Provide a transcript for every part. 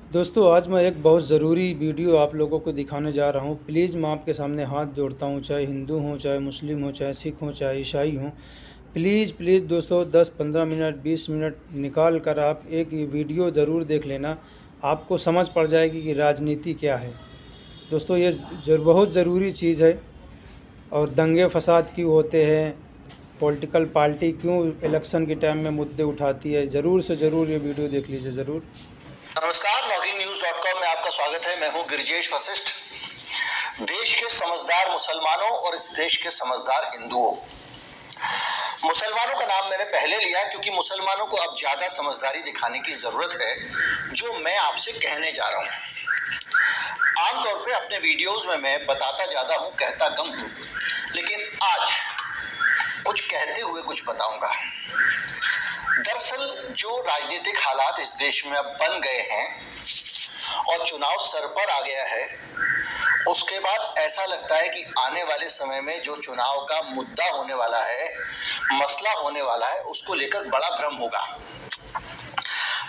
दोस्तों आज मैं एक बहुत ज़रूरी वीडियो आप लोगों को दिखाने जा रहा हूँ। प्लीज़ मैं आपके सामने हाथ जोड़ता हूँ, चाहे हिंदू हों, चाहे मुस्लिम हों, चाहे सिख हों, चाहे ईसाई हों। प्लीज़ प्लीज़ दोस्तों 10-15 मिनट 20 मिनट निकाल कर आप एक ये वीडियो ज़रूर देख लेना। आपको समझ पड़ जाएगी कि राजनीति क्या है। दोस्तों ये बहुत ज़रूरी चीज़ है। और दंगे फसाद क्यों होते हैं, पॉलिटिकल पार्टी क्यों इलेक्शन के टाइम में मुद्दे उठाती है, ज़रूर से ज़रूर ये वीडियो देख लीजिए ज़रूर। नमस्कार, loggingnews.com में आपका स्वागत है। मैं हूं गिरिजेश वशिष्ठ। देश के समझदार मुसलमानों और इस देश के समझदार हिंदुओं, मुसलमानों का नाम मैंने पहले लिया क्योंकि मुसलमानों को अब ज्यादा समझदारी दिखाने की जरूरत है, जो मैं आपसे कहने जा रहा हूं। आमतौर पे अपने वीडियोस में मैं बताता ज्यादा हूं, कहता कम हूं, लेकिन आज कुछ कहते हुए कुछ बताऊंगा। दरअसल जो राजनीतिक हालात इस देश में अब बन गए हैं और चुनाव सर पर आ गया है, उसके बाद ऐसा लगता है कि आने वाले समय में जो चुनाव का मुद्दा होने वाला है, मसला होने वाला है, उसको लेकर बड़ा भ्रम होगा।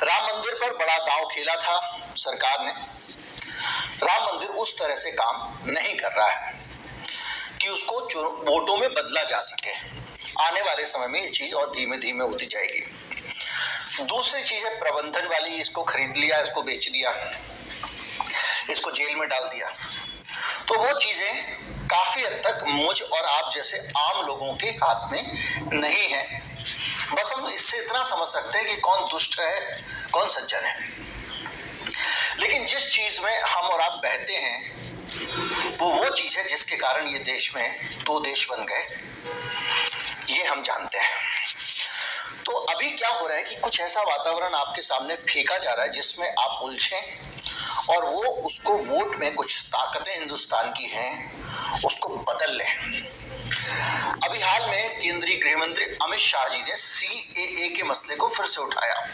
राम मंदिर पर बड़ा दांव खेला था सरकार ने। राम मंदिर उस तरह से काम नहीं कर रहा है कि उसको वोटों में बदला जा सके। आने वाले समय में ये चीज और धीमे धीमे होती जाएगी। दूसरी चीज है प्रबंधन वाली, इसको खरीद लिया, इसको बेच दिया, इसको जेल में डाल दिया। तो वो चीजें काफी हद तक मुझ और आप जैसे आम लोगों के हाथ में नहीं है। बस हम इससे इतना समझ सकते हैं कि कौन दुष्ट है, कौन सज्जन है। लेकिन जिस चीज में हम और आप बहते हैं वो चीज है जिसके कारण ये देश में दो देश बन गए, ये हम जानते हैं। तो अभी क्या हो रहा है कि कुछ ऐसा वातावरण आपके सामने फेंका जा रहा है जिसमें आप उलझें और वो उसको वोट में कुछ ताकतें हिंदुस्तान की हैं उसको बदल लें। अभी हाल में केंद्रीय गृह मंत्री अमित शाह जी ने सीएए के मसले को फिर से उठाया।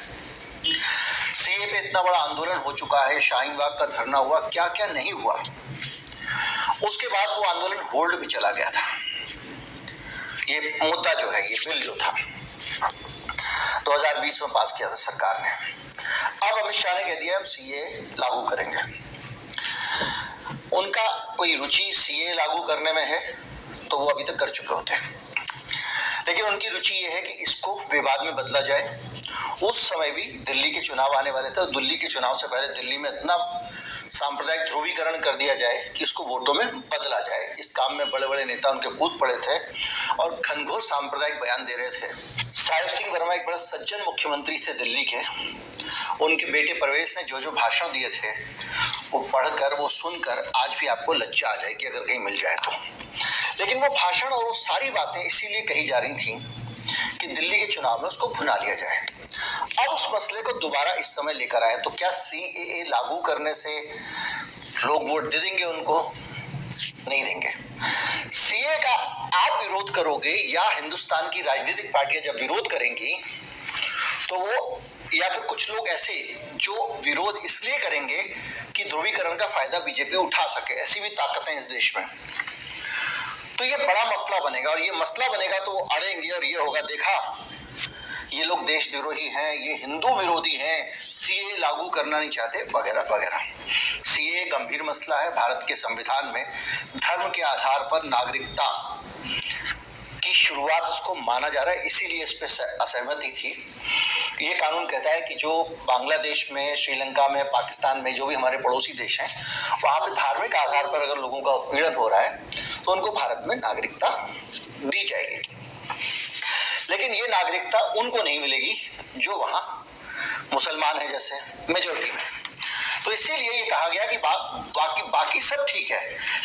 सीए पे इतना बड़ा आंदोलन हो चुका है, शाहीन बाग का धरना हुआ, क्या क्या नहीं हुआ। उसके बाद वो आंदोलन होल्ड पे चला गया था। ये मुद्दा जो है, ये बिल जो था 2020 में पास किया था सरकार ने। अब अमित शाह ने कह दिया हम सीए लागू करेंगे। उनका कोई रुचि सीए लागू करने में है तो वो अभी तक कर चुके होते हैं, लेकिन उनकी रुचि ये है कि इसको विवाद में बदला जाए। उस समय भी दिल्ली के चुनाव आने वाले थे, दिल्ली के चुनाव से पहले दिल्ली में इतना सांप्रदायिक ध्रुवीकरण कर दिया जाए कि इसको वोटों में बदला जाए। इस काम में बड़े बड़े नेता उनके कूद पड़े थे और घनघोर सांप्रदायिक बयान दे रहे थे। साहिब सिंह वर्मा एक बड़ा सज्जन मुख्यमंत्री थे दिल्ली के। उनके बेटे परवेश ने जो जो भाषण दिए थे वो पढ़कर, वो सुनकर आज भी आपको लज्जा आ जाएगी अगर कहीं मिल जाए तो। लेकिन वो भाषण और वो सारी बातें इसीलिए कही जा रही थी कि दिल्ली के चुनाव में उसको भुना लिया जाए। अब उस मसले को दोबारा इस समय लेकर आए तो क्या सीएए लागू करने से लोग वोट दे देंगे उनको? नहीं देंगे। सीए का आप विरोध करोगे या हिंदुस्तान की राजनीतिक पार्टियां जब विरोध करेंगी तो वो, या फिर कुछ लोग ऐसे जो विरोध इसलिए करेंगे कि ध्रुवीकरण का फायदा बीजेपी उठा सके, ऐसी भी ताकतें इस देश में। तो ये बड़ा मसला बनेगा और ये मसला बनेगा तो वो अड़ेंगे और ये होगा, देखा ये लोग देशद्रोही हैं, ये हिंदू विरोधी हैं, सीए लागू करना नहीं चाहते, वगैरह वगैरह। सीए गंभीर मसला है। भारत के संविधान में धर्म के आधार पर नागरिकता की शुरुआत उसको माना जा रहा है, इसीलिए इस पे असहमति थी। ये कानून कहता है कि जो बांग्लादेश में, श्रीलंका में, पाकिस्तान में, जो भी हमारे पड़ोसी देश हैं, वहां पे धार्मिक आधार पर अगर लोगों का उत्पीड़न हो रहा है तो उनको भारत में नागरिकता दी जाएगी। लेकिन ये नागरिकता उनको नहीं मिलेगी जो वहां मुसलमान है, जैसे मेजोरिटी में। तो इसीलिए ये कहा गया कि बाकी सब ठीक है,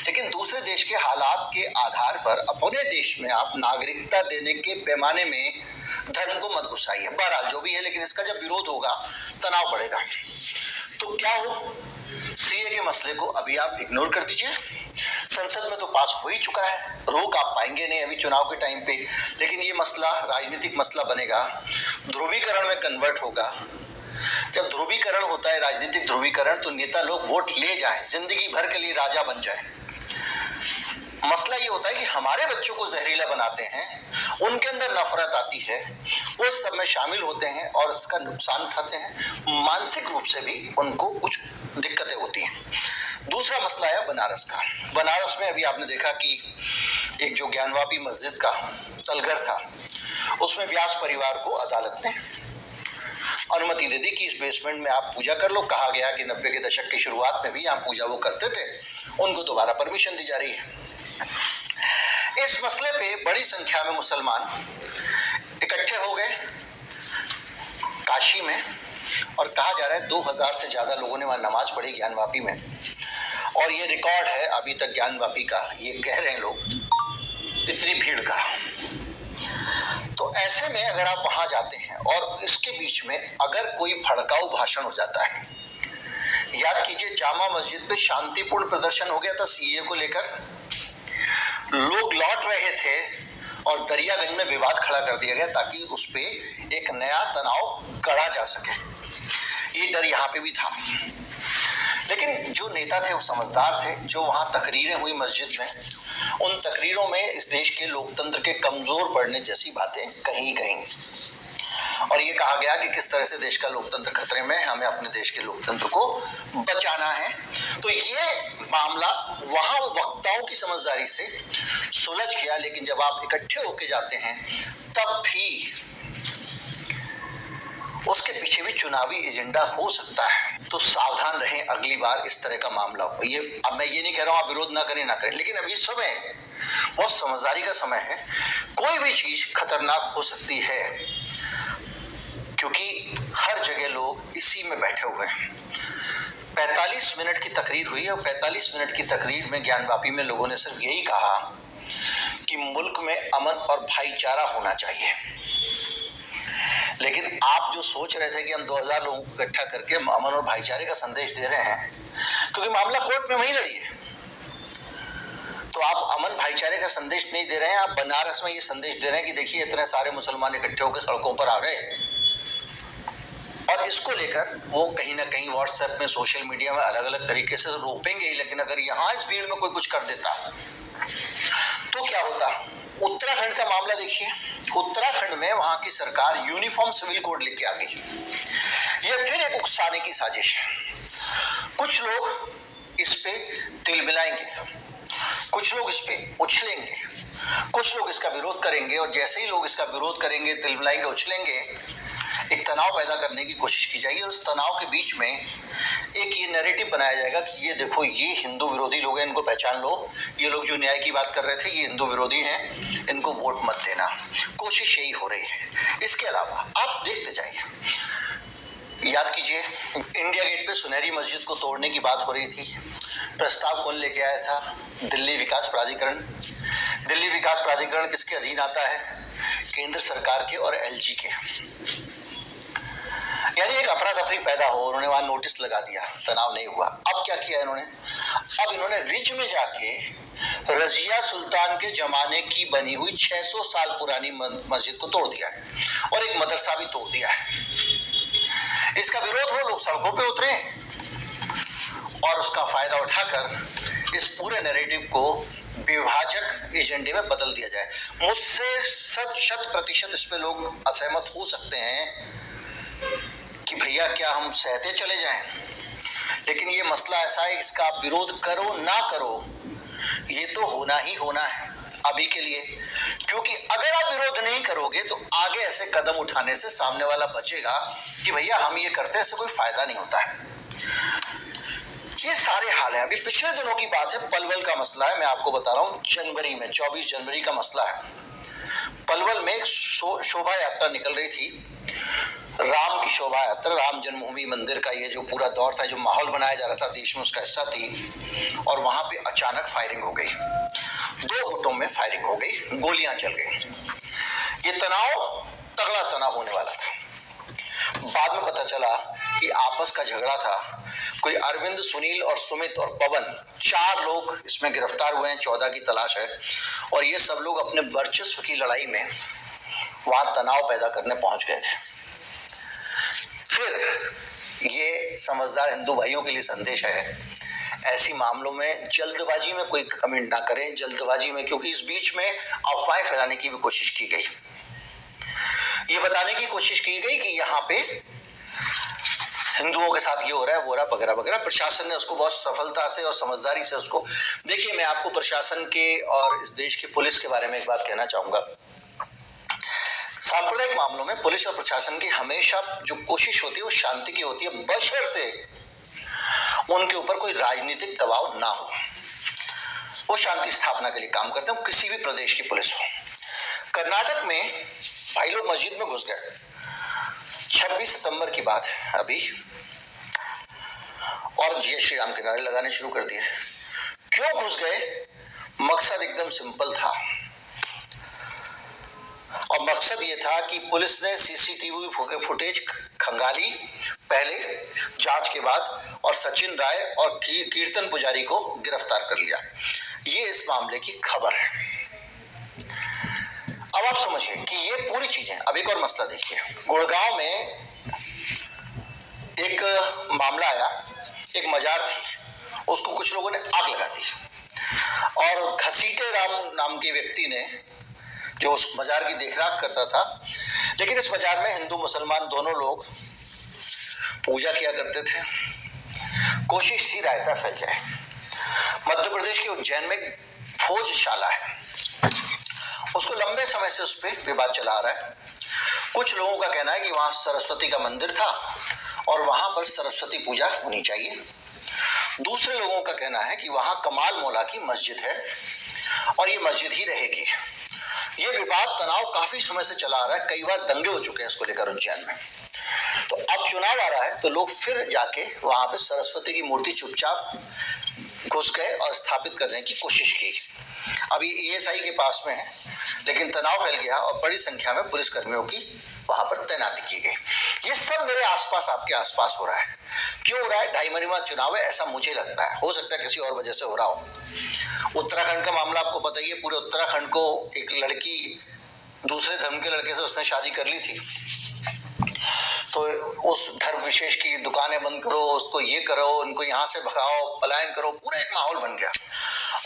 लेकिन दूसरे देश के हालात के आधार पर अपने देश में आप नागरिकता देने के पैमाने में धर्म को मत घुसाइए। बहरहाल जो भी है, लेकिन इसका जब विरोध होगा तनाव बढ़ेगा। तो क्या हो, सीए के मसले को अभी आप इग्नोर कर दीजिए। संसद में तो पास हो ही चुका है, रोक आप पाएंगे नहीं अभी चुनाव के टाइम पे। लेकिन ये मसला राजनीतिक मसला बनेगा, ध्रुवीकरण में कन्वर्ट होगा। जब ध्रुवीकरण होता है, राजनीतिक ध्रुवीकरण, तो नेता लोग वोट ले जाएं, जिंदगी भर के लिए राजा बन जाए। मसला ये होता है कि हमारे बच्चों को जहरीला बनाते हैं उनके अंदर नफरत आती है, वो सब में शामिल होते हैं और इसका नुकसान उठाते हैं। मानसिक रूप से भी उनको कुछ दिक्कतें होती हैं। दूसरा मसला है बनारस का। बनारस में अभी आपने देखा कि एक जो ज्ञानवापी मस्जिद का तलघर था, उसमें व्यास परिवार को अदालत ने अनुमति दे दी कि इस बेसमेंट में आप पूजा कर लो। कहा गया कि 90 के दशक की शुरुआत में भी यहाँ पूजा वो करते थे, उनको दोबारा परमिशन दी जा रही है। इस मसले पे बड़ी संख्या में मुसलमान इकट्ठे हो गए काशी में, और कहा जा रहा है 2000 से ज्यादा लोगों ने वहां नमाज पढ़ी ज्ञानवापी में, और ये रिकॉर्ड है अभी तक ज्ञानवापी का, ये कह रहे हैं लोग, इतनी भीड़ का। तो ऐसे में अगर आप वहां जाते हैं और इसके बीच में अगर कोई भड़काऊ भाषण हो जाता है, याद कीजिए जामा मस्जिद पे शांतिपूर्ण प्रदर्शन हो गया था सीए को लेकर, लोग लौट रहे थे और दरियागंज में विवाद खड़ा कर दिया गया ताकि उस पे एक नया तनाव गढ़ा जा सके। ये डर यहाँ पे भी था, लेकिन जो नेता थे वो समझदार थे। जो वहां तकरीरें हुई मस्जिद में, उन तकरीरों में इस देश के लोकतंत्र के कमजोर पड़ने जैसी बातें कहीं कहीं, और ये कहा गया कि किस तरह से देश का लोकतंत्र खतरे में है, हमें अपने देश के लोकतंत्र को बचाना है। तो ये मामला वहां वक्ताओं की समझदारी से सुलझ गया, लेकिन जब आप इकट्ठे होके जाते हैं तब भी उसके पीछे भी चुनावी एजेंडा हो सकता है। तो सावधान रहें अगली बार इस तरह का मामला हो। ये अब मैं ये नहीं कह रहा हूं आप विरोध ना करें, लेकिन अभी समय बहुत समझदारी का समय है। कोई भी चीज खतरनाक हो सकती है, क्योंकि हर जगह लोग इसी में बैठे हुए हैं। 45 मिनट की तकरीर हुई और 45 मिनट की तकरीर में ज्ञानवापी में लोगों ने सिर्फ यही कहा कि मुल्क में अमन और भाईचारा होना चाहिए। लेकिन आप जो सोच रहे थे कि हम 2000 लोगों को इकट्ठा करके अमन और भाईचारे का संदेश दे रहे हैं, क्योंकि मामला कोर्ट में वहीं लड़ी है, तो आप अमन भाईचारे का संदेश नहीं दे रहे हैं, आप बनारस में ये संदेश दे रहे हैं कि देखिए इतने सारे मुसलमान इकट्ठे होकर सड़कों पर आ गए, और इसको लेकर वो कहीं ना कहीं व्हाट्सएप में, सोशल मीडिया में अलग अलग तरीके से रोपेंगे ही। लेकिन अगर यहाँ इस भीड़ में कोई कुछ कर देता तो क्या होता? उत्तराखंड का मामला देखिए, उत्तराखंड में वहां की सरकार यूनिफॉर्म सिविल कोड लेके आ गई। ये फिर एक उकसाने की साजिश है। कुछ लोग इस पे तिल मिलाएंगे, कुछ लोग इस पे उछलेंगे, कुछ लोग इसका विरोध करेंगे, और जैसे ही लोग इसका विरोध करेंगे, तिल मिलाएंगे, उछलेंगे, एक तनाव पैदा करने की कोशिश की जाएगी। और उस तनाव के बीच में एक ये नैरेटिव बनाया जाएगा कि ये देखो ये हिंदू विरोधी लोग हैं, इनको पहचान लो, ये लोग जो न्याय की बात कर रहे थे ये हिंदू विरोधी हैं, इनको वोट मत देना। कोशिश यही हो रही है। इसके अलावा आप देखते जाइए, याद कीजिए इंडिया गेट पे सुनहरी मस्जिद को तोड़ने की बात हो रही थी। प्रस्ताव कौन लेके आया था? दिल्ली विकास प्राधिकरण। दिल्ली विकास प्राधिकरण किसके अधीन आता है? केंद्र सरकार के और एलजी के। यानी एक अफरा तफरी पैदा हो, उन्होंने वहां नोटिस लगा दिया, तनाव नहीं हुआ। अब क्या किया इन्होंने? अब इन्होंने रिज में जाके रजिया सुल्तान के जमाने की बनी हुई 600 साल पुरानी मस्जिद को तोड़ दिया है, और एक मदरसा भी तोड़ दिया है। इसका विरोध हो, लोग सड़कों पे उतरे, और उसका फायदा उठाकर इस पूरे नैरेटिव को विभाजक एजेंडे में बदल दिया जाए। मुझसे 100% इस पे लोग असहमत हो सकते हैं कि भैया क्या हम सहते चले जाएं, लेकिन ये मसला ऐसा है, इसका आप विरोध करो ना करो, ये तो होना ही होना है अभी के लिए। क्योंकि अगर आप विरोध नहीं करोगे तो आगे ऐसे कदम उठाने से सामने वाला बचेगा कि भैया हम ये करते हैं, इससे कोई फायदा नहीं होता है। ये सारे हाल है। अभी पिछले दिनों की बात है, पलवल का मसला है, मैं आपको बता रहा हूँ, जनवरी में 24 जनवरी का मसला है। पलवल में एक शोभा यात्रा निकल रही थी, राम की शोभा यात्रा, राम जन्मभूमि मंदिर का ये जो पूरा दौर था, जो माहौल बनाया जा रहा था देश में, उसका हिस्सा थी। और वहां पे अचानक फायरिंग हो गई, 2 गुटों में फायरिंग हो गई, गोलियां चल गई। ये तनाव तगड़ा तनाव होने वाला था। बाद में पता चला कि आपस का झगड़ा था। कोई अरविंद, सुनील और सुमित और पवन, 4 लोग इसमें गिरफ्तार हुए हैं, 14 की तलाश है। और ये सब लोग अपने वर्चस्व की लड़ाई में वहां तनाव पैदा करने पहुंच गए थे। फिर ये समझदार हिंदू भाइयों के लिए संदेश है, ऐसी मामलों में जल्दबाजी में कोई कमेंट ना करें, जल्दबाजी में, क्योंकि इस बीच में अफवाहें फैलाने की भी कोशिश की गई। ये बताने की कोशिश की गई कि यहाँ पे हिंदुओं के साथ ये हो रहा है, वो हो रहा है, वगैरह वगैरह। प्रशासन ने उसको बहुत सफलता से और समझदारी से उसको, देखिए मैं आपको प्रशासन के और इस देश के पुलिस के बारे में एक बात कहना चाहूंगा। सांप्रदायिक मामलों में पुलिस और प्रशासन की हमेशा जो कोशिश होती है वो शांति की होती है, बशर्ते उनके ऊपर कोई राजनीतिक दबाव ना हो। वो शांति स्थापना के लिए काम करते हैं, किसी भी प्रदेश की पुलिस हो। कर्नाटक में भाई लोग मस्जिद में घुस गए, 26 सितंबर की बात है अभी, और जय श्री राम के नारे लगाने शुरू कर दिए। क्यों घुस गए? मकसद एकदम सिंपल था, और मकसद ये था कि पुलिस ने सीसीटीवी फुटेज खंगाली पहले, जांच के बाद, और सचिन राय और कीर्तन पुजारी को गिरफ्तार कर लिया। ये इस मामले की खबर है। अब आप समझिए कि ये पूरी चीजें। अब एक और मसला देखिए, गुड़गांव में एक मामला आया, एक मजार थी, उसको कुछ लोगों ने आग लगा दी, और घसीटे राम नाम के व्यक्ति ने, जो उस मजार की देखरेख करता था, लेकिन इस मजार में हिंदू मुसलमान दोनों लोग पूजा किया करते थे, कोशिश थी रायता फैल जाए। मध्य प्रदेश के उज्जैन में भोजशाला है, उसको लंबे समय से उस पर विवाद चला आ रहा है। कुछ लोगों का कहना है कि वहां सरस्वती का मंदिर था और वहां पर सरस्वती पूजा होनी चाहिए। दूसरे लोगों का कहना है कि वहां कमाल मौला की मस्जिद है और ये मस्जिद ही रहेगी। ये विवाद तनाव काफी समय से चला आ रहा है, कई बार दंगे हो चुके हैं इसको लेकर उज्जैन में। तो अब चुनाव आ रहा है तो लोग फिर जाके वहां पे सरस्वती की मूर्ति चुपचाप घुस गए और स्थापित करने की कोशिश की। अभी एएसआई के पास में है, लेकिन तनाव फैल गया और बड़ी संख्या में पुलिसकर्मियों की वहां पर तैनाती की गई। ये सब मेरे आसपास, आपके आसपास हो रहा है। क्यों हो रहा है? 2.5 महीना चुनाव है, ऐसा मुझे लगता है। हो सकता है किसी और वजह से हो रहा हो। उत्तराखंड का मामला आपको पता ही है, पूरे उत्तराखंड को एक लड़की दूसरे धर्म के लड़के से उसने शादी कर ली थी, तो उस धर्म विशेष की दुकानें बंद करो, उसको ये करो, उनको यहाँ से भगाओ, पलायन करो, पूरा एक माहौल बन गया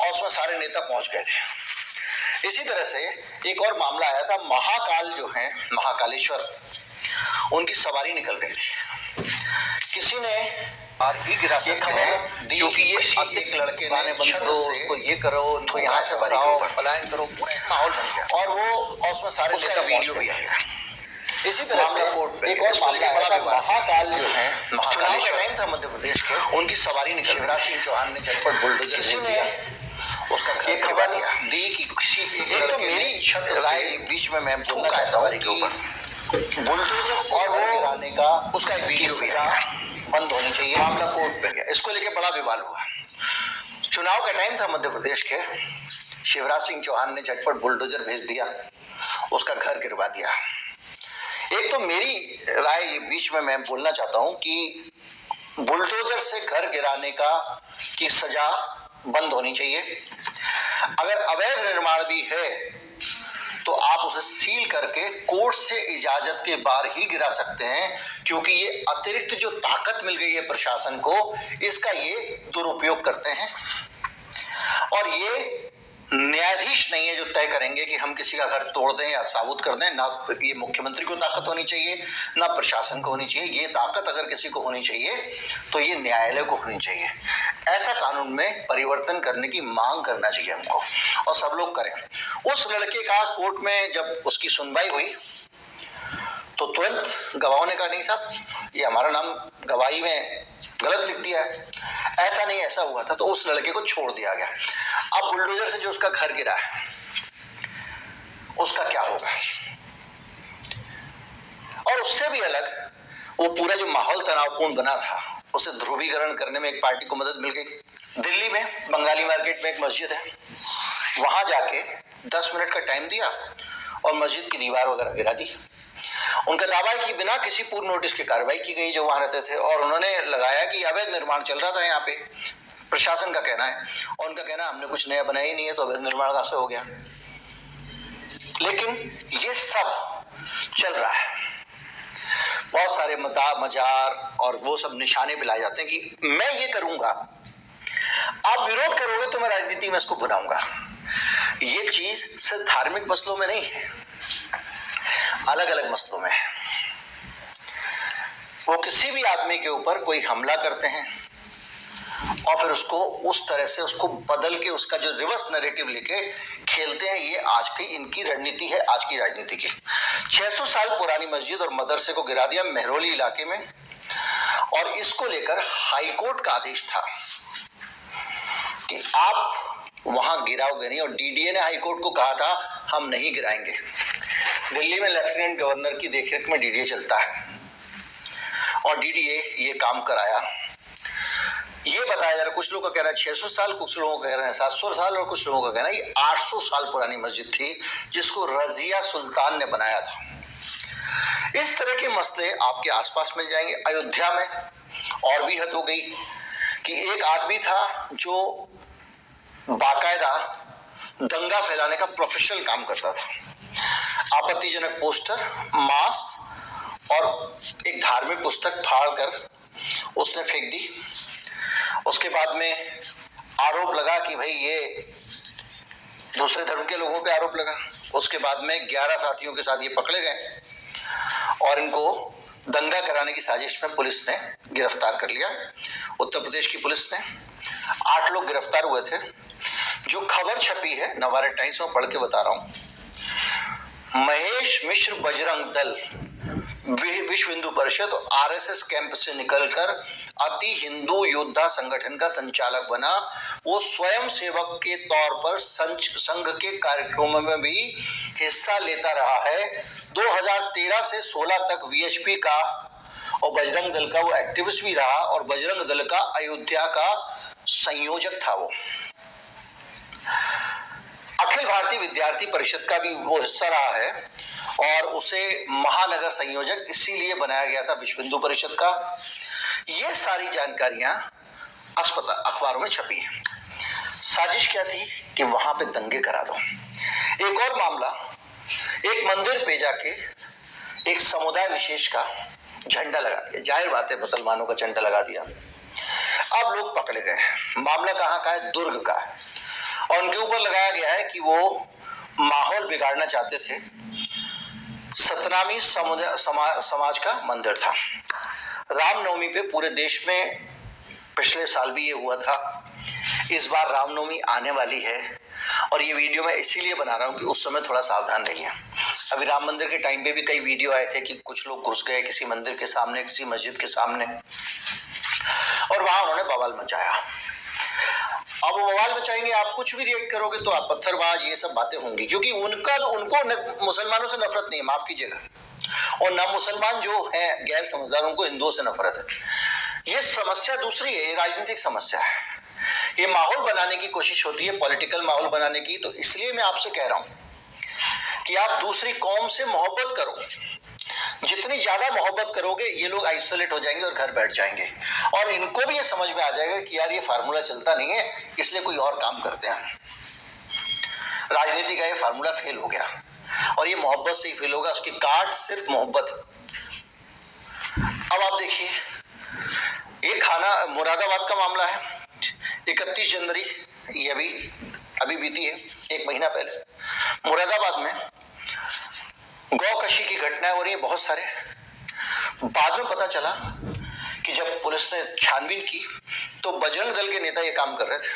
और उसमें सारे नेता पहुंच गए थे। इसी तरह से एक और मामला आया था, महाकाल जो है, महाकालेश्वर, उनकी सवारी निकल रही थी, किसी ने ये खबर दी कि ये एक लड़के ने छत से ये करो, उनको यहाँ से भगाओ, पलायन करो, पूरा एक माहौल बन गया और वो उसमें सारे नेता वीडियो भी आया। इसी तरह से एक और मामला बड़ा महाकाल जो है, चुनाव का टाइम था मध्य प्रदेश के, उनकी सवारी निकल, शिवराज सिंह चौहान ने झटपट बुलडोजर भेज दिया, उसका ये खबर दी कि किसी एक तो मेरी छत राय बीच में मैं बोलना है सवारी के ऊपर बुलडोजर और वो गिराने का, उसका एक वीडियो भी आया, बंद होनी चाहिए, मामला कोर्ट पे गया। इसको लेके बड़ा विवाद हुआ। चुनाव का टाइम था मध्य प्रदेश के, शिवराज सिंह चौहान ने झटपट बुलडोजर भेज दिया, उसका घर गिरवा दिया। एक तो मेरी राय बीच में मैं बोलना चाहता हूं कि बुलडोजर से घर गिराने की सजा बंद होनी चाहिए। अगर अवैध निर्माण भी है तो आप उसे सील करके कोर्ट से इजाजत के बाद ही गिरा सकते हैं, क्योंकि ये अतिरिक्त जो ताकत मिल गई है प्रशासन को, इसका ये दुरुपयोग करते हैं। और ये न्यायाधीश नहीं है जो तय करेंगे कि हम किसी का घर तोड़ दें या साबुत कर दें। ना ये मुख्यमंत्री को ताकत होनी चाहिए, ना प्रशासन को होनी चाहिए। ये ताकत अगर किसी को होनी चाहिए तो ये न्यायालय को होनी चाहिए। ऐसा कानून में परिवर्तन करने की मांग करना चाहिए हमको, और सब लोग करें। उस लड़के का कोर्ट में जब उसकी सुनवाई हुई तो तुरंत गवाहों ने कहा, नहीं साहब ये हमारा नाम गवाही में गलत लिख दिया है, ऐसा नहीं, ऐसा हुआ था। तो उस लड़के को छोड़ दिया गया। अब बुलडोजर से जो उसका घर गिरा है उसका क्या होगा? और उससे भी अलग वो पूरा जो माहौल तनावपूर्ण बना था, उसे ध्रुवीकरण करने में एक पार्टी को मदद मिल गई। दिल्ली में बंगाली मार्केट में एक मस्जिद है, वहां जाके 10 मिनट का टाइम दिया और मस्जिद की दीवार वगैरह गिरा दी। उनका दावा है कि बिना किसी पूर्व नोटिस की कार्रवाई की गई जो वहां रहते थे, और उन्होंने लगाया कि अवैध निर्माण चल रहा था यहाँ पे, प्रशासन का कहना है, और उनका कहना हमने कुछ नया बनाया ही नहीं है, तो अवैध निर्माण कहां से हो गया। लेकिन ये सब चल रहा है, बहुत सारे मजार और वो सब निशाने भी लाए जाते हैं कि मैं ये करूंगा आप विरोध करोगे तो मैं राजनीति में इसको भुनाऊंगा। ये चीज सिर्फ धार्मिक मसलों में नहीं है, अलग अलग मसलों में है। वो किसी भी आदमी के ऊपर कोई हमला करते हैं और फिर उसको उस तरह से उसको बदल के उसका जो रिवर्स नैरेटिव लेके खेलते हैं। ये आज की इनकी रणनीति है, आज की राजनीति की। 600 साल पुरानी मस्जिद और मदरसे को गिरा दिया मेहरौली इलाके में, और इसको लेकर हाईकोर्ट का आदेश था कि आप वहां गिराओगे नहीं, और डीडीए ने हाईकोर्ट को कहा था हम नहीं गिराएंगे। दिल्ली में लेफ्टिनेंट गवर्नर की देखरेख में डीडीए चलता है और डीडीए ये काम कराया। ये बताया जा रहा, कुछ लोगों का कहना है 600 साल, कुछ लोगों का कहना है 700 साल, और कुछ लोगों का कहना है ये 800 साल पुरानी मस्जिद थी जिसको रजिया सुल्तान ने बनाया था। इस तरह के मसले आपके आसपास मिल जाएंगे। अयोध्या में और भी हद हो गई कि एक आदमी था जो बाकायदा दंगा फैलाने का प्रोफेशनल काम करता था। आपत्तिजनक पोस्टर, मास और एक धार्मिक पुस्तक फाड़कर उसने फेंक दी। उसके बाद में आरोप लगा कि भाई ये दूसरे धर्म के लोगों पे आरोप लगा। उसके बाद में 11 साथियों के साथ ये पकड़े गए और इनको दंगा कराने की साजिश में पुलिस ने गिरफ्तार कर लिया। उत्तर प्रदेश की पुलिस ने 8 लोग गिरफ्तार हुए थे। जो खबर छपी है नवभारत टाइम्स में, पढ़ के बता रहा हूं। महेश मिश्र बजरंग दल विश्व हिंदू परिषद और आरएसएस कैंप से निकलकर अति हिंदू योद्धा संगठन का संचालक बना। वो स्वयं सेवक के तौर पर संघ के कार्यक्रमों में भी हिस्सा लेता रहा है। 2013 से 16 तक वीएचपी का और बजरंग दल का वो एक्टिविस्ट भी रहा, और बजरंग दल का अयोध्या का संयोजक था। वो अखिल भारतीय विद्यार्थी परिषद का भी वो हिस्सा रहा है, और उसे महानगर संयोजक इसीलिए बनाया गया था विश्व हिंदू परिषद का। ये सारी जानकारियां अखबारों में छपी है। साजिश क्या थी कि वहां पे दंगे करा दो। एक और मामला, एक मंदिर पे जाके एक समुदाय विशेष का झंडा लगा दिया। जाहिर बात है मुसलमानों का झंडा लगा दिया। अब लोग पकड़े गए। मामला कहाँ का है? दुर्ग का है, और उनके ऊपर लगाया गया है कि वो माहौल बिगाड़ना चाहते थे। सतनामी समाज का मंदिर था। रामनवमी पे पूरे देश में पिछले साल भी ये हुआ था। इस बार रामनवमी आने वाली है, और ये वीडियो मैं इसीलिए बना रहा हूँ कि उस समय थोड़ा सावधान रहिए। अभी राम मंदिर के टाइम पे भी कई वीडियो आए थे कि कुछ लोग घुस गए किसी मंदिर के सामने, किसी मस्जिद के सामने, और वहां उन्होंने बवाल मचाया। अब वो बवाल मचाएंगे, आप कुछ भी रिएक्ट करोगे तो आप पत्थरबाज, ये सब बातें होंगी, क्योंकि उनको मुसलमानों से नफरत नहीं है, माफ कीजिएगा, और ना मुसलमान जो है गैर समझदार उनको हिंदुओं से नफरत है। ये समस्या दूसरी है, ये राजनीतिक समस्या है। ये माहौल बनाने की कोशिश होती है, पॉलिटिकल माहौल बनाने की। तो इसलिए मैं आपसे कह रहा हूं कि आप दूसरी कौम से मोहब्बत करो। जितनी ज्यादा मोहब्बत करोगे ये लोग आइसोलेट हो जाएंगे और घर बैठ जाएंगे, और इनको भी ये समझ में आ जाएगा कि यार ये फार्मूला चलता नहीं है, इसलिए कोई और काम करते हैं। राजनीति का ये फार्मूला फेल हो गया, और ये मोहब्बत से ही फेल होगा। उसकी काट सिर्फ मोहब्बत। अब आप देखिए, ये खाना मुरादाबाद का मामला है। 31 जनवरी ये अभी बीती है, 1 महीना पहले मुरादाबाद में गौकशी की घटनाएं हो रही है बहुत सारे। बाद में पता चला कि जब पुलिस ने छानबीन की तो बजरंग दल के नेता ये काम कर रहे थे,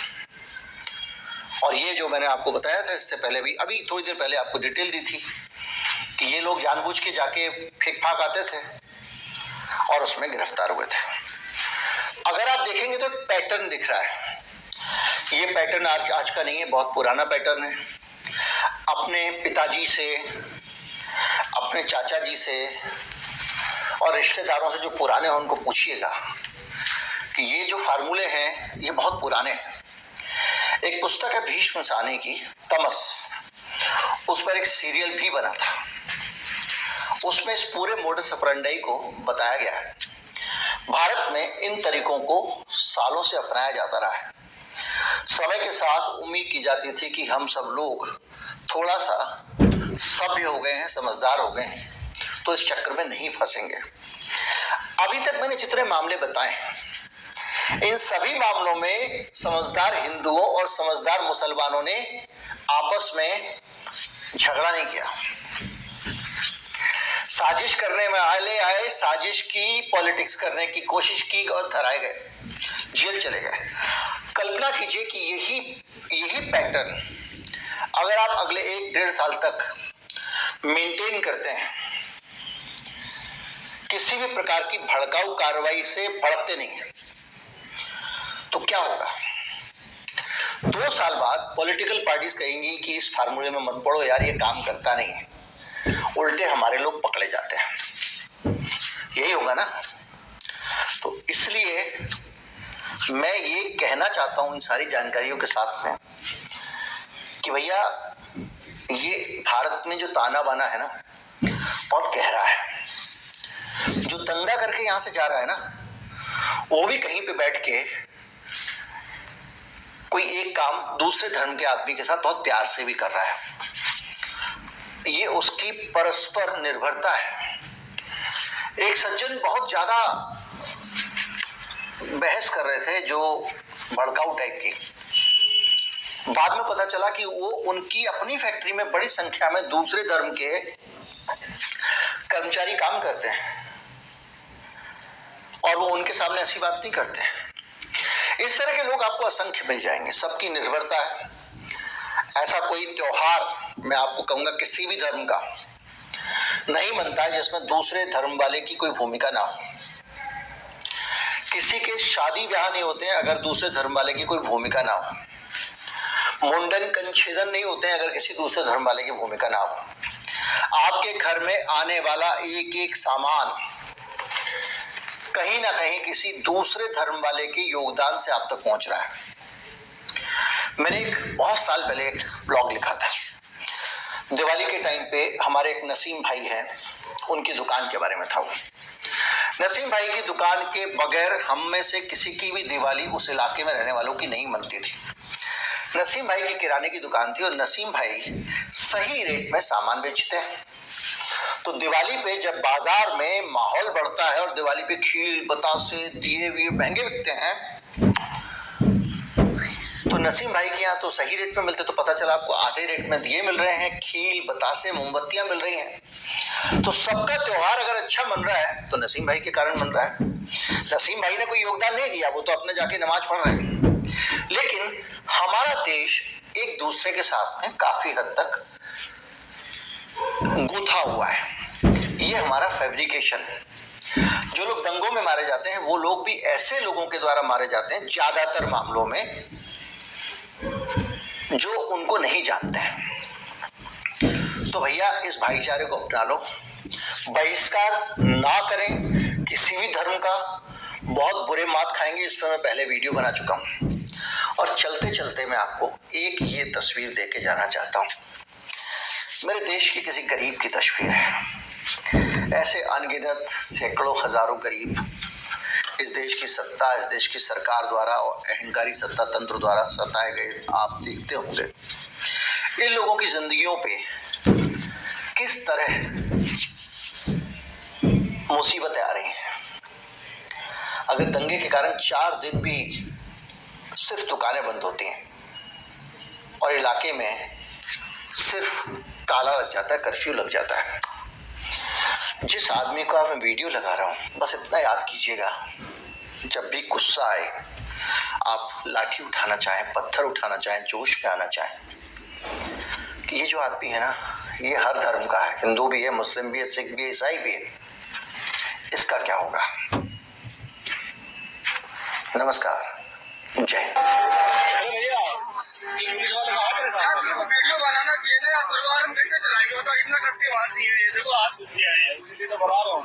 और ये जो मैंने आपको बताया था इससे पहले भी, अभी थोड़ी देर पहले आपको डिटेल दी थी कि ये लोग जानबूझ के जाके फेंक फाक आते थे और उसमें गिरफ्तार हुए थे। अगर आप देखेंगे तो पैटर्न दिख रहा है। ये पैटर्न आज का नहीं है, बहुत पुराना पैटर्न है। अपने पिताजी से, अपने चाचा जी से और रिश्तेदारों से जो पुराने हैं उनको पूछिएगा कि ये जो फार्मूले हैं ये बहुत पुराने हैं। एक पुस्तक है भीष्म साने की, तमस, उस पर एक सीरियल भी बना था। उसमें इस पूरे मोडस ऑपरेंडी को बताया गया है। भारत में इन तरीकों को सालों से अपनाया जाता रहा है। समय के साथ उम्मीद की जाती थी कि हम सब लोग थोड़ा सा सभ्य हो गए हैं, समझदार हो गए हैं, तो इस चक्कर में नहीं फंसेंगे। अभी तक मैंने जितने मामले बताए इन सभी मामलों में समझदार हिंदुओं और समझदार मुसलमानों ने आपस में झगड़ा नहीं किया। साजिश करने में आए, साजिश की, पॉलिटिक्स करने की कोशिश की और धराए गए, जेल चले गए। कल्पना कीजिए कि यही पैटर्न अगर आप अगले 1-1.5 साल तक मेंटेन करते हैं, किसी भी प्रकार की भड़काऊ कार्रवाई से भड़कते नहीं है, तो क्या होगा? 2 साल बाद पॉलिटिकल पार्टीज कहेंगी कि इस फार्मूले में मत पड़ो यार, ये काम करता नहीं है, उल्टे हमारे लोग पकड़े जाते हैं। यही होगा ना। तो इसलिए मैं ये कहना चाहता हूं इन सारी जानकारियों के साथ में कि भैया ये भारत में जो ताना बाना है ना, बहुत गहरा है। जो दंगा करके यहां से जा रहा है ना, वो भी कहीं पे बैठ के कोई एक काम दूसरे धर्म के आदमी के साथ बहुत प्यार से भी कर रहा है। ये उसकी परस्पर निर्भरता है। एक सज्जन बहुत ज्यादा बहस कर रहे थे, जो भड़काऊ टाइप की। बाद में पता चला कि वो उनकी अपनी फैक्ट्री में बड़ी संख्या में दूसरे धर्म के कर्मचारी काम करते हैं और वो उनके सामने ऐसी बात नहीं करते। इस तरह के लोग आपको असंख्य मिल जाएंगे। सबकी निर्भरता है। ऐसा कोई त्योहार मैं आपको कहूंगा किसी भी धर्म का नहीं मनता है जिसमें दूसरे धर्म वाले की कोई भूमिका ना हो। किसी के शादी ब्याह नहीं होते हैं अगर दूसरे धर्म वाले की कोई भूमिका ना हो। मुंडन कंछेदन नहीं होते हैं अगर किसी दूसरे धर्म वाले की भूमिका ना हो। आपके घर में आने वाला एक एक सामान कहीं ना कहीं किसी दूसरे धर्म वाले के योगदान से आप तक पहुंच रहा है। मैंने बहुत साल पहले एक ब्लॉग लिखा था। दिवाली के टाइम पे हमारे एक नसीम भाई हैं, उनकी दुकान के बारे में था। वो नसीम भाई की दुकान के बगैर हम में से किसी की भी दिवाली उस इलाके में रहने वालों की नहीं मनती थी। नसीम भाई की किराने की दुकान थी और नसीम भाई सही रेट में सामान बेचते हैं। तो दिवाली पे जब बाजार में माहौल बढ़ता है और दिवाली पे खील, बतासे, दिए विए महंगे बिकते हैं, तो नसीम भाई के यहाँ तो सही रेट में मिलते, तो पता चला आपको आधे रेट में दिए मिल रहे हैं, खील, बतासे, मोमबत्तियां मिल रही हैं। तो सबका त्योहार अगर अच्छा मन रहा है तो नसीम भाई के कारण मन रहा है। नसीम भाई ने कोई योगदान नहीं दिया, वो तो अपने जाके नमाज पढ़ रहे हैं। लेकिन हमारा देश एक दूसरे के साथ में काफी हद तक गुथा हुआ है। ये हमारा फैब्रिकेशन है। जो लोग दंगों में मारे जाते हैं वो लोग भी ऐसे लोगों के द्वारा मारे जाते हैं, ज्यादातर मामलों में, जो उनको नहीं जानते हैं। तो भैया इस भाईचारे को अपना लो, बहिष्कार ना करें किसी भी धर्म का। बहुत बुरे मात खाएंगे, इस पर मैं पहले वीडियो बना चुका हूं। और चलते चलते मैं आपको एक ये तस्वीर देके जाना चाहता हूं। मेरे देश की किसी गरीब की तस्वीर है। ऐसे अनगिनत सैकड़ों हजारों गरीब इस देश की सत्ता, इस देश की सरकार द्वारा और अहंकारी सत्ता तंत्र द्वारा सताए गए आप देखते होंगे। इन लोगों की जिंदगियों पे किस तरह मुसीबतें आ रही हैं। अगर दंगे के कारण 4 दिन भी सिर्फ दुकानें बंद होती हैं और इलाके में सिर्फ ताला लग जाता है, कर्फ्यू लग जाता है। जिस आदमी को मैं वीडियो लगा रहा हूं, बस इतना याद कीजिएगा, जब भी गुस्सा आए, आप लाठी उठाना चाहें, पत्थर उठाना चाहें, जोश में आना चाहें, कि ये जो आदमी है ना, ये हर धर्म का है, हिंदू भी है, मुस्लिम भी है, सिख भी है, ईसाई भी है। इसका क्या होगा? नमस्कार, जय हिंद। वीडियो बनाना चाहिए ना यार, परिवार में कैसे चलाएंगे? वो तो इतना कस के बात नहीं है। ये देखो आज सूख गया है, इसी से तो बना रहा हूँ।